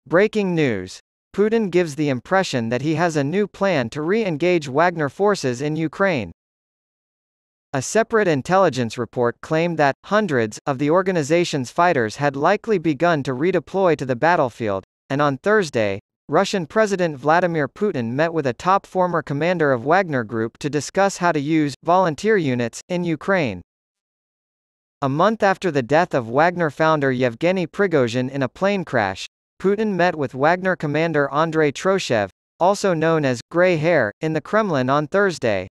Breaking news. Putin gives the impression that he has a new plan to re-engage Wagner forces in Ukraine. A separate intelligence report claimed that hundreds of the organization's fighters had likely begun to redeploy to the battlefield, and on Thursday, Russian President Vladimir Putin met with a top former commander of Wagner Group to discuss how to use volunteer units in Ukraine. A month after the death of Wagner founder Yevgeny Prigozhin in a plane crash, Putin met with Wagner commander Andrei Troshev, also known as Grey Hair, in the Kremlin on Thursday.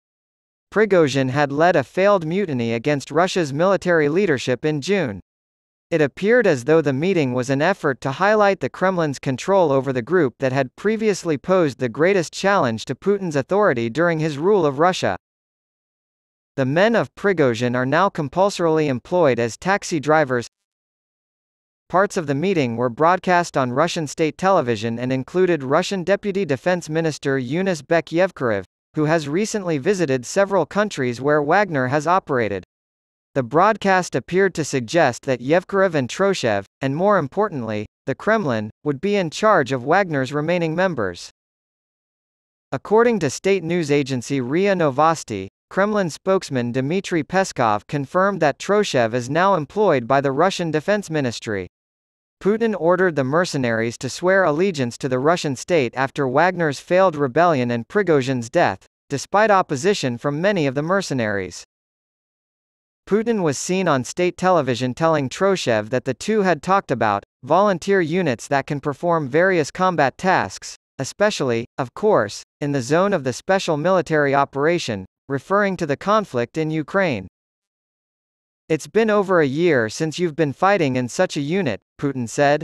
Prigozhin had led a failed mutiny against Russia's military leadership in June. It appeared as though the meeting was an effort to highlight the Kremlin's control over the group that had previously posed the greatest challenge to Putin's authority during his rule of Russia. The men of Prigozhin are now compulsorily employed as taxi drivers. Parts of the meeting were broadcast on Russian state television and included Russian Deputy Defense Minister Yunus Yevkurev, who has recently visited several countries where Wagner has operated. The broadcast appeared to suggest that Yevkurev and Troshev, and more importantly, the Kremlin, would be in charge of Wagner's remaining members. According to state news agency RIA Novosti, Kremlin spokesman Dmitry Peskov confirmed that Troshev is now employed by the Russian Defense Ministry. Putin ordered the mercenaries to swear allegiance to the Russian state after Wagner's failed rebellion and Prigozhin's death, despite opposition from many of the mercenaries. Putin was seen on state television telling Troshev that the two had talked about volunteer units that can perform various combat tasks, especially, of course, in the zone of the special military operation, referring to the conflict in Ukraine. "It's been over a year since you've been fighting in such a unit," Putin said.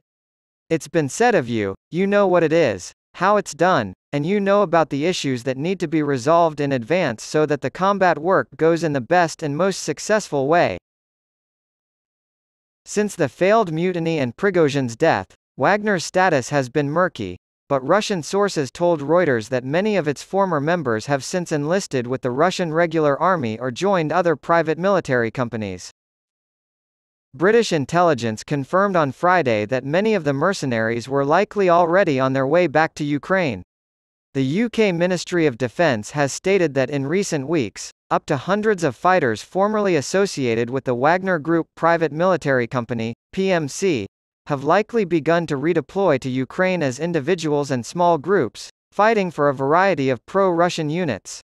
"It's been said of you, you know what it is, how it's done, and you know about the issues that need to be resolved in advance so that the combat work goes in the best and most successful way." Since the failed mutiny and Prigozhin's death, Wagner's status has been murky, but Russian sources told Reuters that many of its former members have since enlisted with the Russian regular army or joined other private military companies. British intelligence confirmed on Friday that many of the mercenaries were likely already on their way back to Ukraine. The UK Ministry of Defence has stated that in recent weeks, up to hundreds of fighters formerly associated with the Wagner Group private military company, PMC, have likely begun to redeploy to Ukraine as individuals and small groups, fighting for a variety of pro-Russian units.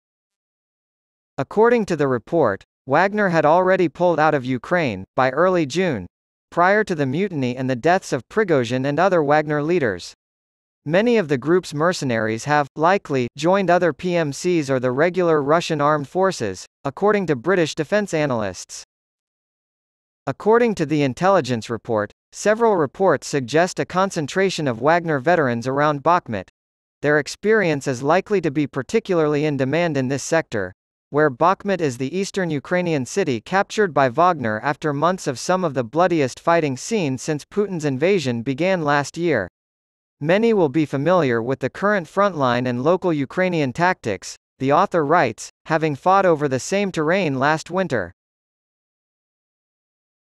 According to the report, Wagner had already pulled out of Ukraine by early June, prior to the mutiny and the deaths of Prigozhin and other Wagner leaders. Many of the group's mercenaries have, likely, joined other PMCs or the regular Russian armed forces, according to British defense analysts. According to the intelligence report, several reports suggest a concentration of Wagner veterans around Bakhmut. Their experience is likely to be particularly in demand in this sector, where Bakhmut is the eastern Ukrainian city captured by Wagner after months of some of the bloodiest fighting seen since Putin's invasion began last year. Many will be familiar with the current frontline and local Ukrainian tactics, the author writes, having fought over the same terrain last winter.